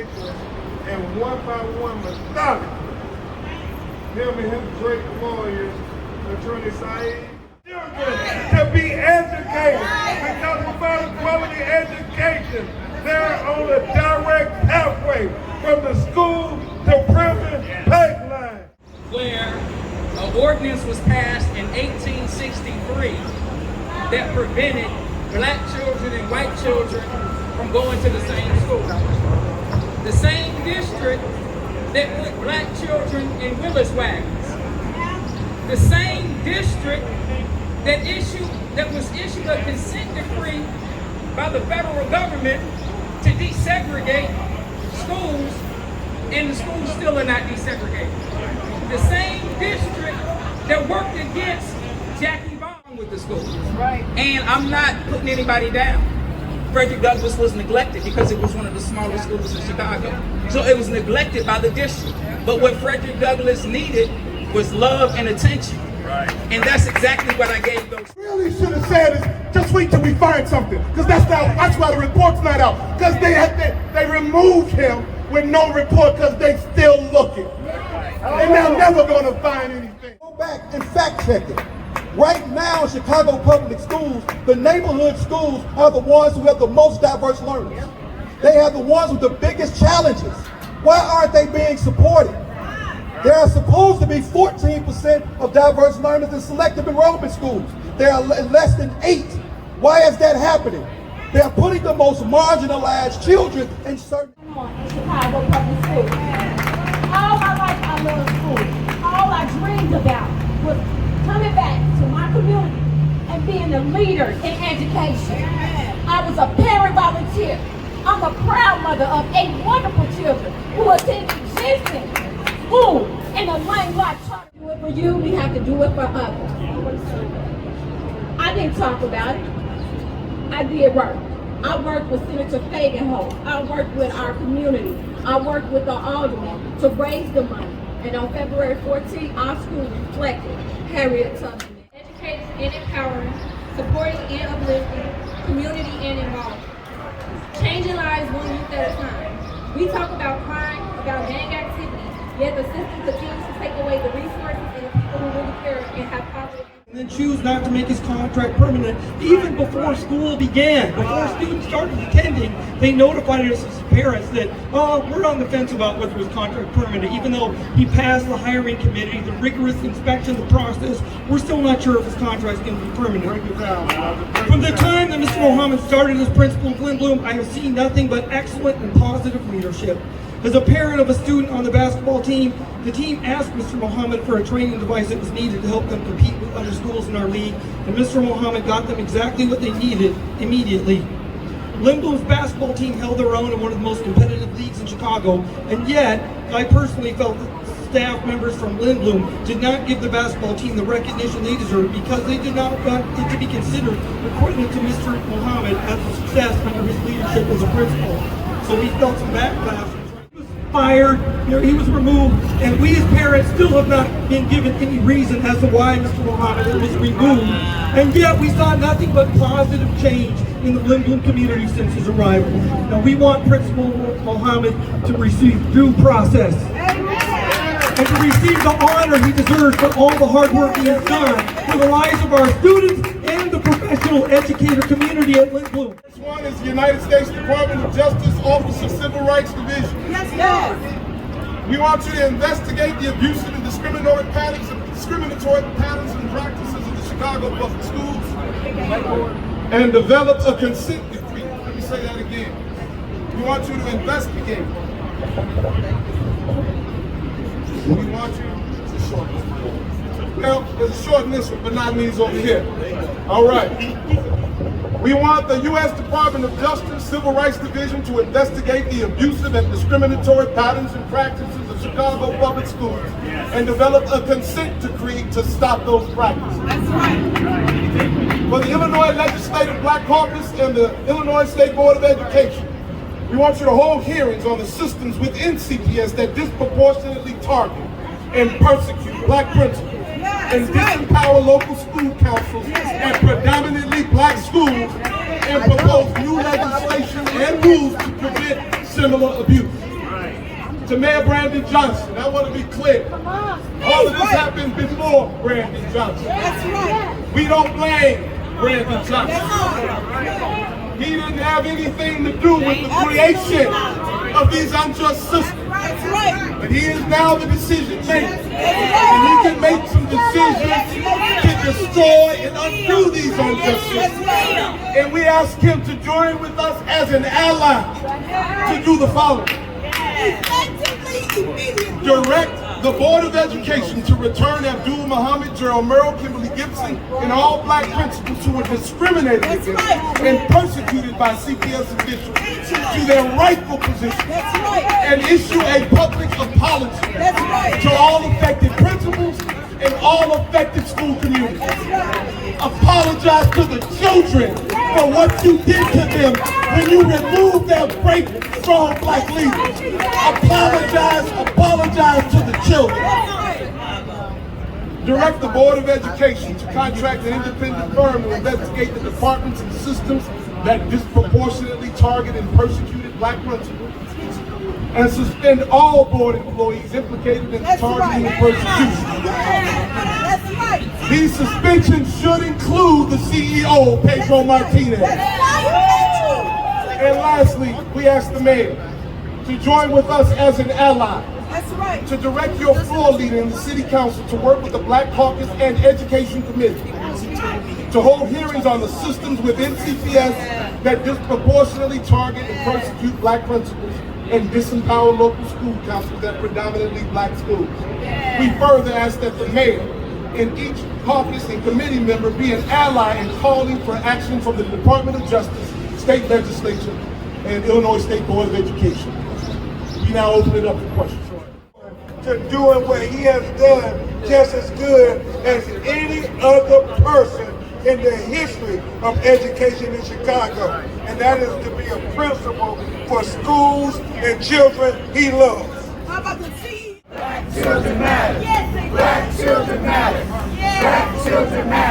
nature and one by one methodically. Him and his great lawyers, Attorney Saeed, to be educated, because without quality education, they're on a direct pathway from the school to prison pipeline. Where an ordinance was passed in 1863 that prevented black children and white children from going to the same school. The same district that put black children in Willis wagons. The same district that was issued a consent decree by the federal government to desegregate schools, and the schools still are not desegregated. The same district that worked against Jackie Vaughn with the schools. Right. And I'm not putting anybody down. Frederick Douglass was neglected because it was one of the smallest schools in Chicago. So it was neglected by the district. But what Frederick Douglass needed was love and attention. Right. And that's exactly what I gave those. Really should have said is just wait till we find something, because that's why the report's not out. Because they removed him with no report because they still looking. And they're never going to find anything. Go back and fact check it. Right now in Chicago public schools, the neighborhood schools are the ones who have the most diverse learners. They have the ones with the biggest challenges. Why aren't they being supported? There are supposed to be 14% of diverse learners in selective enrollment schools. There are less than 8. Why is that happening? They're putting the most marginalized children in certain... In Chicago public schools. All my life I loved school. All I dreamed about was coming back to my community and being a leader in education. I was a parent volunteer. I'm a proud mother of 8 wonderful children who attended Jensen School in the Lane Lot Charter. Do it for you, we have to do it for others. I didn't talk about it. I did work. I worked with Senator Fagenholt. I worked with our community. I worked with the aldermen to raise the money. And on February 14th, our school reflected Harriet Tubman. Educating and empowering, supporting and uplifting, community and involvement. Changing lives one youth at a time. We talk about crime, about gang activity, yet the system continues to take away the resources and the people who really care and have power. And then choose not to make his contract permanent. Even before school began, before students started attending, they notified us as parents that, oh, we're on the fence about whether his contract permanent. Even though he passed the hiring committee, the rigorous inspection, the process, we're still not sure if his contract is going to be permanent. From the time that Mr. Mohammed started as principal of Lindblom, I have seen nothing but excellent and positive leadership. As a parent of a student on the basketball team, the team asked Mr. Mohammed for a training device that was needed to help them compete with other schools in our league, and Mr. Mohammed got them exactly what they needed immediately. Lindblom's basketball team held their own in one of the most competitive leagues in Chicago, and yet, I personally felt that staff members from Lindblom did not give the basketball team the recognition they deserved because they did not want it to be considered according to Mr. Mohammed as a success under his leadership as a principal. So we felt some backlash. Fired, he was removed, and we as parents still have not been given any reason as to why Mr. Mohammed was removed. And yet we saw nothing but positive change in the Lindblom community since his arrival. Now we want Principal Mohammed to receive due process. And to receive the honor he deserves for all the hard work he has done for the lives of our students and the professional educator community at Lindblom. This one is the United States Department of Justice Office of Civil Rights Division. Yes. We want you to investigate the abusive and discriminatory patterns and practices of the Chicago public schools and develop a consent decree. Let me say that again. We want you to investigate. We want you to shorten this. Well, there's a shorten this one, but not these over here. All right. We want the U.S. Department of Justice Civil Rights Division to investigate the abusive and discriminatory patterns and practices of Chicago public schools and develop a consent decree to stop those practices. That's right. For the Illinois Legislative Black Caucus and the Illinois State Board of Education, we want you to hold hearings on the systems within CPS that disproportionately target and persecute black principals and disempower local school councils and predominantly black schools and propose new legislation and rules to prevent similar abuse. to Mayor Brandon Johnson. I want to be clear. All of this happened before Brandon Johnson. That's right. We don't blame Brandon Johnson. He didn't have anything to do with the creation of these unjust systems. That's right. But he is now the decision maker. And he can make some decisions to destroy and undo these unjust systems. And we ask him to join with us as an ally to do the following. Direct the Board of Education to return Abdul Muhammad, Gerald Merrill, Kimberly Gibson, and all black principals who were discriminated against and persecuted by CPS officials to their rightful position and issue a public apology to all affected principals and all affected school communities. Apologize to the children for what you did to them when you removed their great, strong black leaders. Apologize to the children. Direct the Board of Education to contract an independent firm to investigate the departments and systems that disproportionately target and persecuted black principals, and suspend all board employees implicated in the targeting and persecution. That's right. These suspensions should include the CEO, Pedro Martinez. And lastly, we ask the mayor to join with us as an ally That's right. to direct your floor leader in the city council to work with the Black Caucus and Education Committee to hold hearings on the systems within CPS that disproportionately target and persecute black principals and disempower local school councils at predominantly black schools. We further ask that the mayor and each caucus and committee member be an ally in calling for action from the Department of Justice, state legislature, and Illinois State Board of Education. We now open it up for questions. To doing what he has done just as good as any other person in the history of education in Chicago. And that is to be a principal for schools and children he loves. How about the C? Black children matter. Yes, they do. Black children matter. Yes. Black children matter.